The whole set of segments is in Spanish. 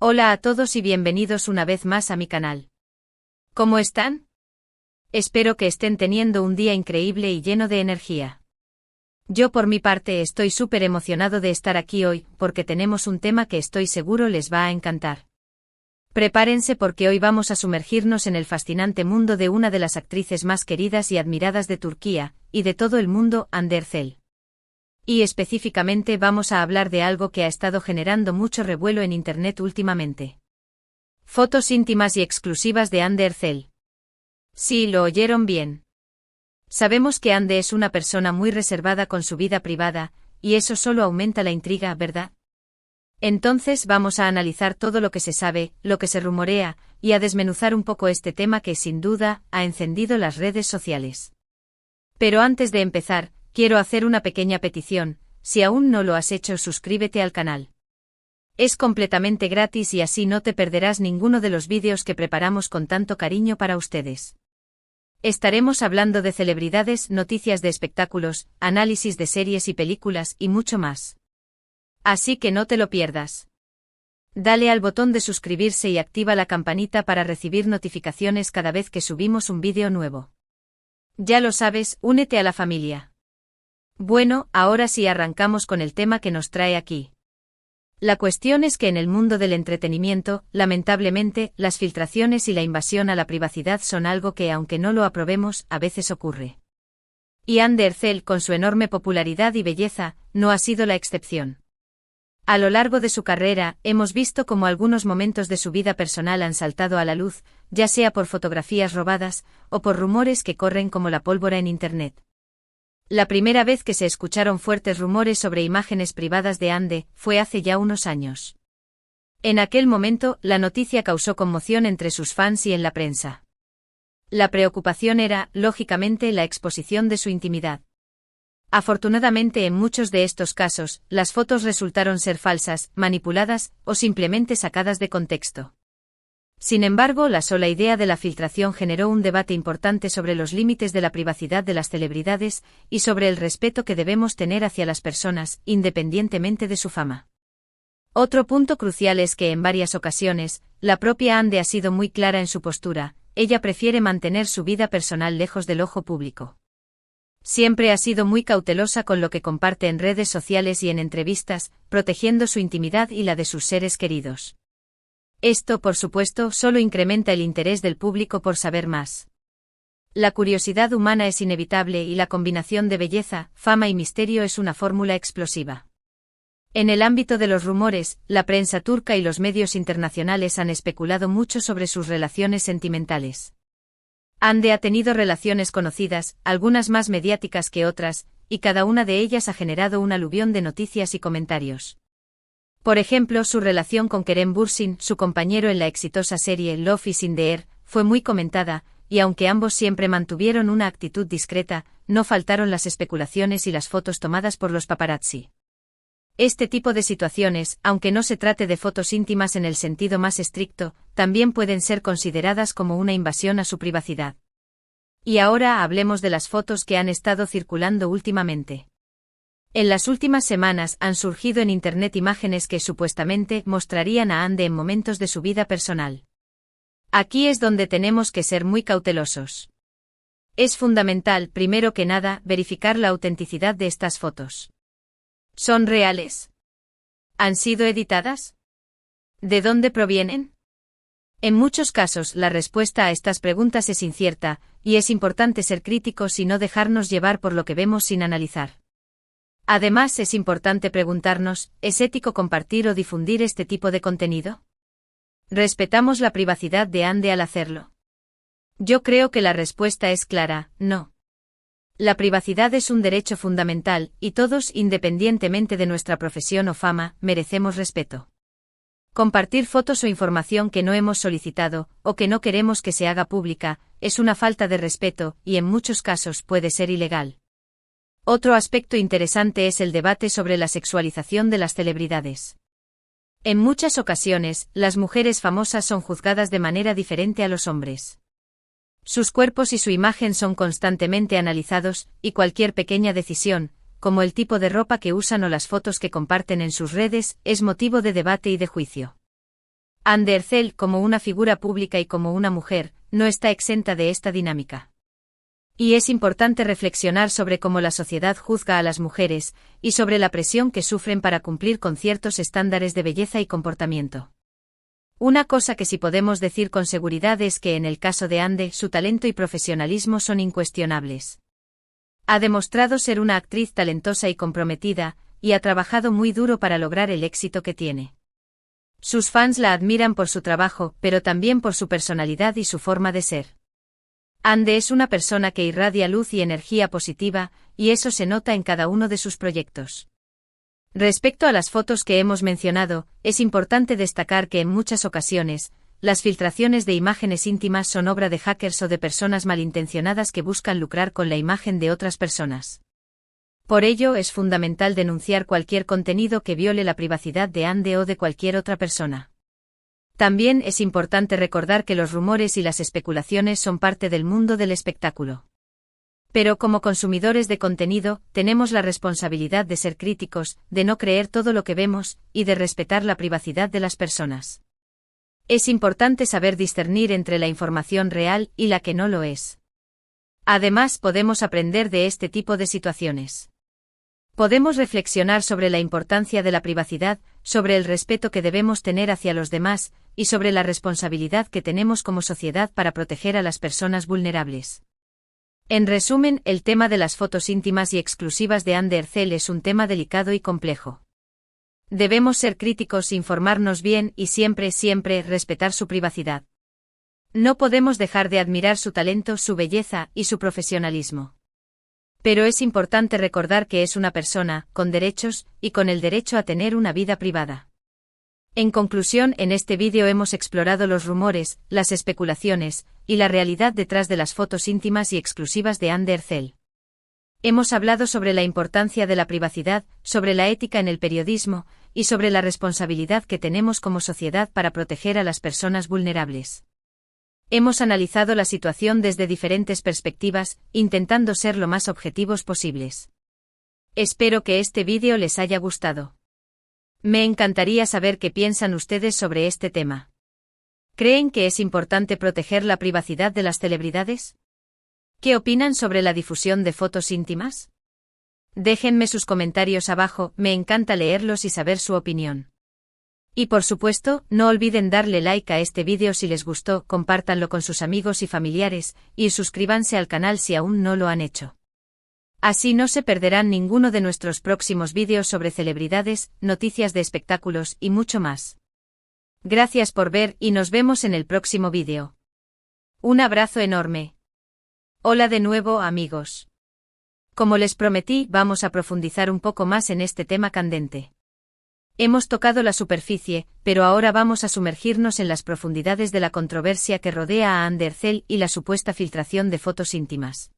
Hola a todos y bienvenidos una vez más a mi canal. ¿Cómo están? Espero que estén teniendo un día increíble y lleno de energía. Yo por mi parte estoy súper emocionado de estar aquí hoy, porque tenemos un tema que estoy seguro les va a encantar. Prepárense porque hoy vamos a sumergirnos en el fascinante mundo de una de las actrices más queridas y admiradas de Turquía, y de todo el mundo, Hande Erçel. Y específicamente vamos a hablar de algo que ha estado generando mucho revuelo en internet últimamente. Fotos íntimas y exclusivas de Hande Erçel. Sí, lo oyeron bien. Sabemos que Hande es una persona muy reservada con su vida privada, y eso solo aumenta la intriga, ¿verdad? Entonces vamos a analizar todo lo que se sabe, lo que se rumorea, y a desmenuzar un poco este tema que sin duda ha encendido las redes sociales. Pero antes de empezar, quiero hacer una pequeña petición: si aún no lo has hecho, suscríbete al canal. Es completamente gratis y así no te perderás ninguno de los vídeos que preparamos con tanto cariño para ustedes. Estaremos hablando de celebridades, noticias de espectáculos, análisis de series y películas y mucho más. Así que no te lo pierdas. Dale al botón de suscribirse y activa la campanita para recibir notificaciones cada vez que subimos un vídeo nuevo. Ya lo sabes, únete a la familia. Bueno, ahora sí arrancamos con el tema que nos trae aquí. La cuestión es que en el mundo del entretenimiento, lamentablemente, las filtraciones y la invasión a la privacidad son algo que, aunque no lo aprobemos, a veces ocurre. Y Hande Erçel, con su enorme popularidad y belleza, no ha sido la excepción. A lo largo de su carrera, hemos visto cómo algunos momentos de su vida personal han saltado a la luz, ya sea por fotografías robadas, o por rumores que corren como la pólvora en Internet. La primera vez que se escucharon fuertes rumores sobre imágenes privadas de Hande fue hace ya unos años. En aquel momento, la noticia causó conmoción entre sus fans y en la prensa. La preocupación era, lógicamente, la exposición de su intimidad. Afortunadamente, en muchos de estos casos, las fotos resultaron ser falsas, manipuladas, o simplemente sacadas de contexto. Sin embargo, la sola idea de la filtración generó un debate importante sobre los límites de la privacidad de las celebridades y sobre el respeto que debemos tener hacia las personas, independientemente de su fama. Otro punto crucial es que en varias ocasiones, la propia Hande ha sido muy clara en su postura: ella prefiere mantener su vida personal lejos del ojo público. Siempre ha sido muy cautelosa con lo que comparte en redes sociales y en entrevistas, protegiendo su intimidad y la de sus seres queridos. Esto, por supuesto, solo incrementa el interés del público por saber más. La curiosidad humana es inevitable y la combinación de belleza, fama y misterio es una fórmula explosiva. En el ámbito de los rumores, la prensa turca y los medios internacionales han especulado mucho sobre sus relaciones sentimentales. Hande ha tenido relaciones conocidas, algunas más mediáticas que otras, y cada una de ellas ha generado un aluvión de noticias y comentarios. Por ejemplo, su relación con Kerem Bürsin, su compañero en la exitosa serie Love is in the Air, fue muy comentada, y aunque ambos siempre mantuvieron una actitud discreta, no faltaron las especulaciones y las fotos tomadas por los paparazzi. Este tipo de situaciones, aunque no se trate de fotos íntimas en el sentido más estricto, también pueden ser consideradas como una invasión a su privacidad. Y ahora hablemos de las fotos que han estado circulando últimamente. En las últimas semanas han surgido en Internet imágenes que supuestamente mostrarían a Hande en momentos de su vida personal. Aquí es donde tenemos que ser muy cautelosos. Es fundamental, primero que nada, verificar la autenticidad de estas fotos. ¿Son reales? ¿Han sido editadas? ¿De dónde provienen? En muchos casos la respuesta a estas preguntas es incierta, y es importante ser críticos y no dejarnos llevar por lo que vemos sin analizar. Además, es importante preguntarnos: ¿es ético compartir o difundir este tipo de contenido? ¿Respetamos la privacidad de Hande al hacerlo? Yo creo que la respuesta es clara: no. La privacidad es un derecho fundamental, y todos, independientemente de nuestra profesión o fama, merecemos respeto. Compartir fotos o información que no hemos solicitado, o que no queremos que se haga pública, es una falta de respeto, y en muchos casos puede ser ilegal. Otro aspecto interesante es el debate sobre la sexualización de las celebridades. En muchas ocasiones, las mujeres famosas son juzgadas de manera diferente a los hombres. Sus cuerpos y su imagen son constantemente analizados, y cualquier pequeña decisión, como el tipo de ropa que usan o las fotos que comparten en sus redes, es motivo de debate y de juicio. Ande Ercel, como una figura pública y como una mujer, no está exenta de esta dinámica. Y es importante reflexionar sobre cómo la sociedad juzga a las mujeres, y sobre la presión que sufren para cumplir con ciertos estándares de belleza y comportamiento. Una cosa que sí podemos decir con seguridad es que en el caso de Ande, su talento y profesionalismo son incuestionables. Ha demostrado ser una actriz talentosa y comprometida, y ha trabajado muy duro para lograr el éxito que tiene. Sus fans la admiran por su trabajo, pero también por su personalidad y su forma de ser. Ande es una persona que irradia luz y energía positiva, y eso se nota en cada uno de sus proyectos. Respecto a las fotos que hemos mencionado, es importante destacar que en muchas ocasiones, las filtraciones de imágenes íntimas son obra de hackers o de personas malintencionadas que buscan lucrar con la imagen de otras personas. Por ello es fundamental denunciar cualquier contenido que viole la privacidad de Ande o de cualquier otra persona. También es importante recordar que los rumores y las especulaciones son parte del mundo del espectáculo. Pero como consumidores de contenido, tenemos la responsabilidad de ser críticos, de no creer todo lo que vemos, y de respetar la privacidad de las personas. Es importante saber discernir entre la información real y la que no lo es. Además, podemos aprender de este tipo de situaciones. Podemos reflexionar sobre la importancia de la privacidad, sobre el respeto que debemos tener hacia los demás, y sobre la responsabilidad que tenemos como sociedad para proteger a las personas vulnerables. En resumen, el tema de las fotos íntimas y exclusivas de Ande Ercel es un tema delicado y complejo. Debemos ser críticos, informarnos bien y siempre respetar su privacidad. No podemos dejar de admirar su talento, su belleza y su profesionalismo. Pero es importante recordar que es una persona, con derechos, y con el derecho a tener una vida privada. En conclusión, en este vídeo hemos explorado los rumores, las especulaciones, y la realidad detrás de las fotos íntimas y exclusivas de Ande Ercel. Hemos hablado sobre la importancia de la privacidad, sobre la ética en el periodismo, y sobre la responsabilidad que tenemos como sociedad para proteger a las personas vulnerables. Hemos analizado la situación desde diferentes perspectivas, intentando ser lo más objetivos posibles. Espero que este vídeo les haya gustado. Me encantaría saber qué piensan ustedes sobre este tema. ¿Creen que es importante proteger la privacidad de las celebridades? ¿Qué opinan sobre la difusión de fotos íntimas? Déjenme sus comentarios abajo, me encanta leerlos y saber su opinión. Y por supuesto, no olviden darle like a este vídeo si les gustó, compártanlo con sus amigos y familiares, y suscríbanse al canal si aún no lo han hecho. Así no se perderán ninguno de nuestros próximos vídeos sobre celebridades, noticias de espectáculos y mucho más. Gracias por ver y nos vemos en el próximo vídeo. Un abrazo enorme. Hola de nuevo, amigos. Como les prometí, vamos a profundizar un poco más en este tema candente. Hemos tocado la superficie, pero ahora vamos a sumergirnos en las profundidades de la controversia que rodea a Ande Ercel y la supuesta filtración de fotos íntimas.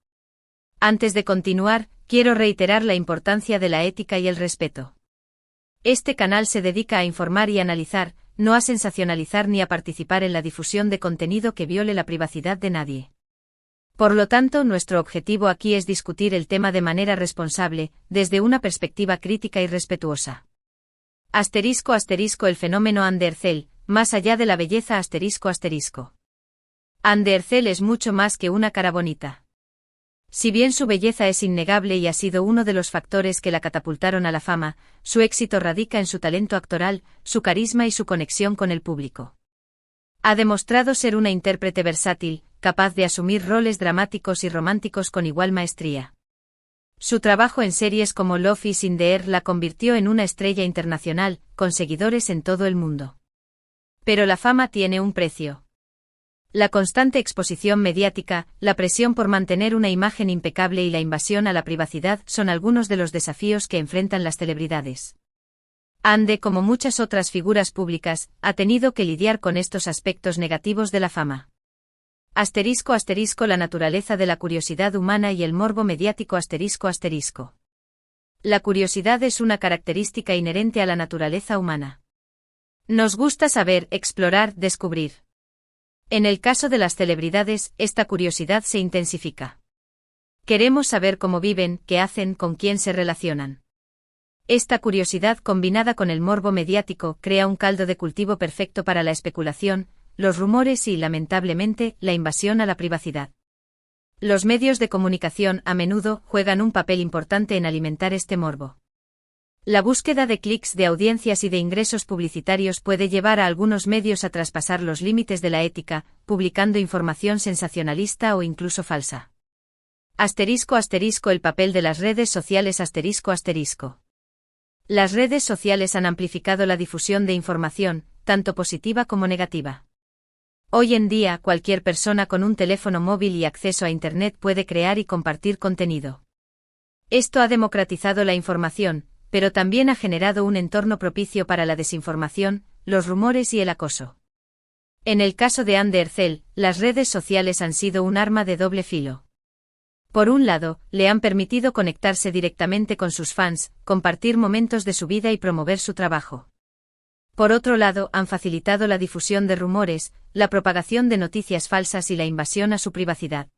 Antes de continuar, quiero reiterar la importancia de la ética y el respeto. Este canal se dedica a informar y analizar, no a sensacionalizar ni a participar en la difusión de contenido que viole la privacidad de nadie. Por lo tanto, nuestro objetivo aquí es discutir el tema de manera responsable, desde una perspectiva crítica y respetuosa. *** El fenómeno Ande Ercel, más allá de la belleza ***. Ande Ercel es mucho más que una cara bonita. Si bien su belleza es innegable y ha sido uno de los factores que la catapultaron a la fama, su éxito radica en su talento actoral, su carisma y su conexión con el público. Ha demostrado ser una intérprete versátil, capaz de asumir roles dramáticos y románticos con igual maestría. Su trabajo en series como Love is in the Air la convirtió en una estrella internacional, con seguidores en todo el mundo. Pero la fama tiene un precio. La constante exposición mediática, la presión por mantener una imagen impecable y la invasión a la privacidad son algunos de los desafíos que enfrentan las celebridades. Ande, como muchas otras figuras públicas, ha tenido que lidiar con estos aspectos negativos de la fama. *** La naturaleza de la curiosidad humana y el morbo mediático ***. La curiosidad es una característica inherente a la naturaleza humana. Nos gusta saber, explorar, descubrir. En el caso de las celebridades, esta curiosidad se intensifica. Queremos saber cómo viven, qué hacen, con quién se relacionan. Esta curiosidad combinada con el morbo mediático crea un caldo de cultivo perfecto para la especulación, los rumores y, lamentablemente, la invasión a la privacidad. Los medios de comunicación a menudo juegan un papel importante en alimentar este morbo. La búsqueda de clics, de audiencias y de ingresos publicitarios puede llevar a algunos medios a traspasar los límites de la ética, publicando información sensacionalista o incluso falsa. El papel de las redes sociales. Las redes sociales han amplificado la difusión de información, tanto positiva como negativa. Hoy en día, cualquier persona con un teléfono móvil y acceso a Internet puede crear y compartir contenido. Esto ha democratizado la información, pero también ha generado un entorno propicio para la desinformación, los rumores y el acoso. En el caso de Anne Ercel, las redes sociales han sido un arma de doble filo. Por un lado, le han permitido conectarse directamente con sus fans, compartir momentos de su vida y promover su trabajo. Por otro lado, han facilitado la difusión de rumores, la propagación de noticias falsas y la invasión a su privacidad.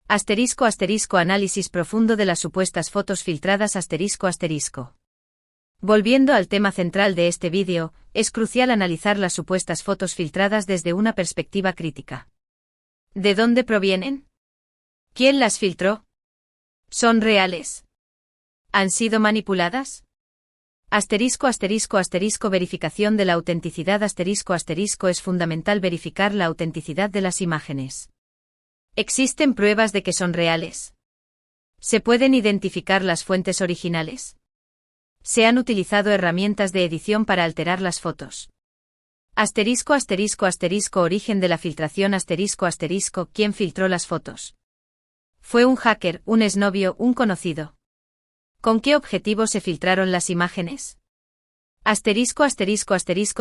Análisis profundo de las supuestas fotos filtradas. Volviendo al tema central de este vídeo, es crucial analizar las supuestas fotos filtradas desde una perspectiva crítica. ¿De dónde provienen? ¿Quién las filtró? ¿Son reales? ¿Han sido manipuladas? Verificación de la autenticidad. Es fundamental verificar la autenticidad de las imágenes. ¿Existen pruebas de que son reales? ¿Se pueden identificar las fuentes originales? ¿Se han utilizado herramientas de edición para alterar las fotos? Origen de la filtración. ¿Quién filtró las fotos? ¿Fue un hacker, un exnovio, un conocido? ¿Con qué objetivo se filtraron las imágenes?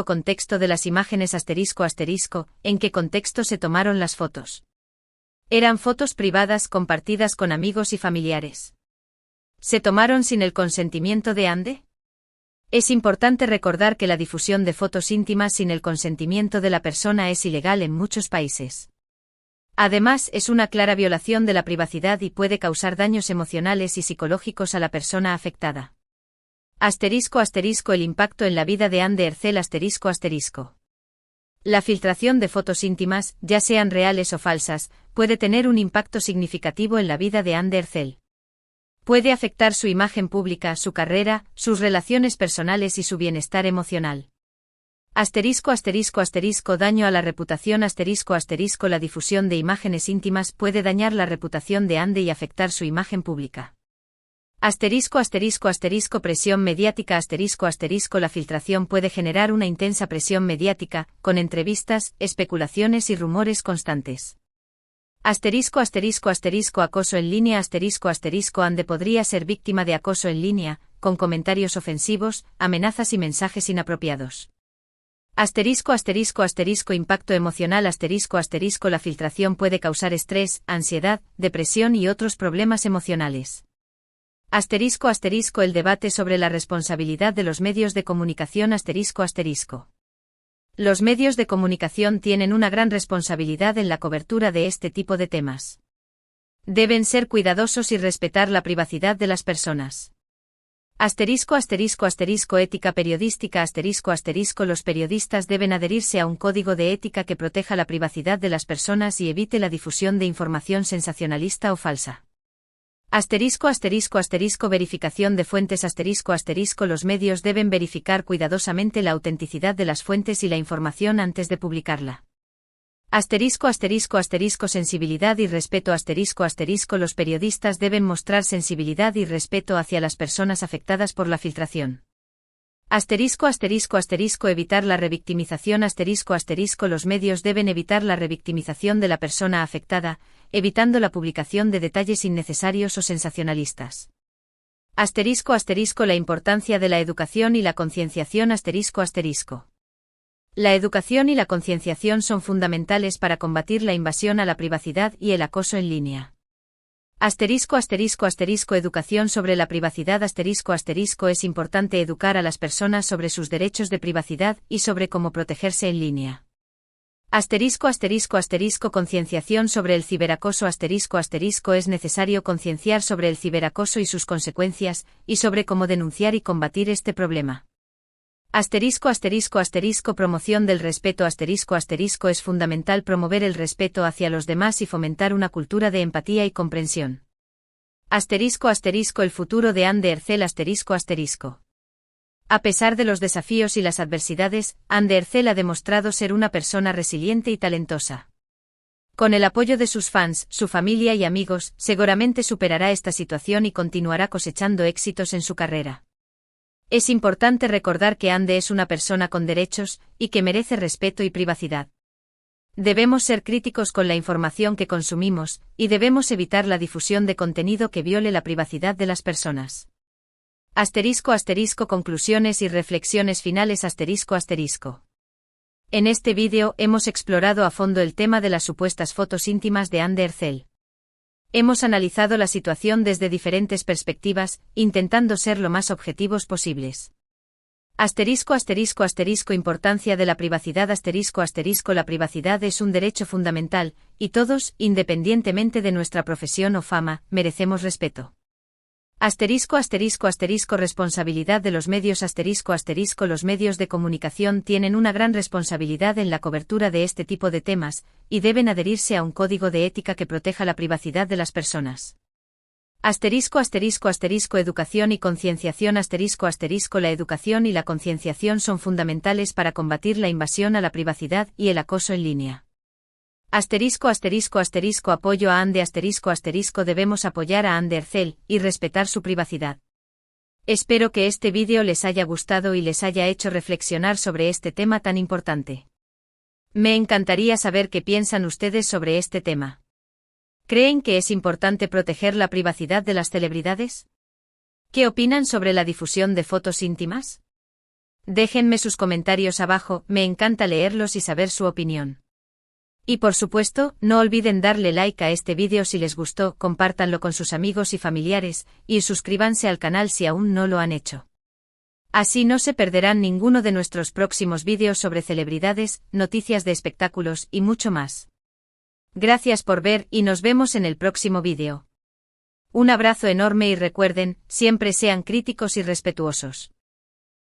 Contexto de las imágenes. ¿En qué contexto se tomaron las fotos? Eran fotos privadas compartidas con amigos y familiares. ¿Se tomaron sin el consentimiento de Anne? Es importante recordar que la difusión de fotos íntimas sin el consentimiento de la persona es ilegal en muchos países. Además, es una clara violación de la privacidad y puede causar daños emocionales y psicológicos a la persona afectada. El impacto en la vida de Anne Ercel. La filtración de fotos íntimas, ya sean reales o falsas, puede tener un impacto significativo en la vida de Anne Ercel. Puede afectar su imagen pública, su carrera, sus relaciones personales y su bienestar emocional. Daño a la reputación. La difusión de imágenes íntimas puede dañar la reputación de Anne y afectar su imagen pública. Presión mediática. La filtración puede generar una intensa presión mediática, con entrevistas, especulaciones y rumores constantes. Acoso en línea. Anne podría ser víctima de acoso en línea, con comentarios ofensivos, amenazas y mensajes inapropiados. Impacto emocional. La filtración puede causar estrés, ansiedad, depresión y otros problemas emocionales. El debate sobre la responsabilidad de los medios de comunicación. Los medios de comunicación tienen una gran responsabilidad en la cobertura de este tipo de temas. Deben ser cuidadosos y respetar la privacidad de las personas. Ética periodística. Los periodistas deben adherirse a un código de ética que proteja la privacidad de las personas y evite la difusión de información sensacionalista o falsa. Verificación de fuentes. Los medios deben verificar cuidadosamente la autenticidad de las fuentes y la información antes de publicarla. Sensibilidad y respeto. Los periodistas deben mostrar sensibilidad y respeto hacia las personas afectadas por la filtración. Evitar la revictimización. Los medios deben evitar la revictimización de la persona afectada, evitando la publicación de detalles innecesarios o sensacionalistas. La importancia de la educación y la concienciación. La educación y la concienciación son fundamentales para combatir la invasión a la privacidad y el acoso en línea. Educación sobre la privacidad. Es importante educar a las personas sobre sus derechos de privacidad y sobre cómo protegerse en línea. Concienciación sobre el ciberacoso. Es necesario concienciar sobre el ciberacoso y sus consecuencias, y sobre cómo denunciar y combatir este problema. Promoción del respeto. Es fundamental promover el respeto hacia los demás y fomentar una cultura de empatía y comprensión. El futuro de Anne Ercel. A pesar de los desafíos y las adversidades, Anne Ercel ha demostrado ser una persona resiliente y talentosa. Con el apoyo de sus fans, su familia y amigos, seguramente superará esta situación y continuará cosechando éxitos en su carrera. Es importante recordar que Anne es una persona con derechos, y que merece respeto y privacidad. Debemos ser críticos con la información que consumimos, y debemos evitar la difusión de contenido que viole la privacidad de las personas. Conclusiones y reflexiones finales. En este vídeo hemos explorado a fondo el tema de las supuestas fotos íntimas de Anne Ercel. Hemos analizado la situación desde diferentes perspectivas, intentando ser lo más objetivos posibles. Importancia de la privacidad. La privacidad es un derecho fundamental, y todos, independientemente de nuestra profesión o fama, merecemos respeto. Responsabilidad de los medios. Los medios de comunicación tienen una gran responsabilidad en la cobertura de este tipo de temas, y deben adherirse a un código de ética que proteja la privacidad de las personas. Educación y concienciación. La educación y la concienciación son fundamentales para combatir la invasión a la privacidad y el acoso en línea. Apoyo a Anne. Debemos apoyar a Anne Ercel, y respetar su privacidad. Espero que este vídeo les haya gustado y les haya hecho reflexionar sobre este tema tan importante. Me encantaría saber qué piensan ustedes sobre este tema. ¿Creen que es importante proteger la privacidad de las celebridades? ¿Qué opinan sobre la difusión de fotos íntimas? Déjenme sus comentarios abajo, me encanta leerlos y saber su opinión. Y por supuesto, no olviden darle like a este vídeo si les gustó, compártanlo con sus amigos y familiares, y suscríbanse al canal si aún no lo han hecho. Así no se perderán ninguno de nuestros próximos vídeos sobre celebridades, noticias de espectáculos y mucho más. Gracias por ver y nos vemos en el próximo vídeo. Un abrazo enorme y recuerden, siempre sean críticos y respetuosos.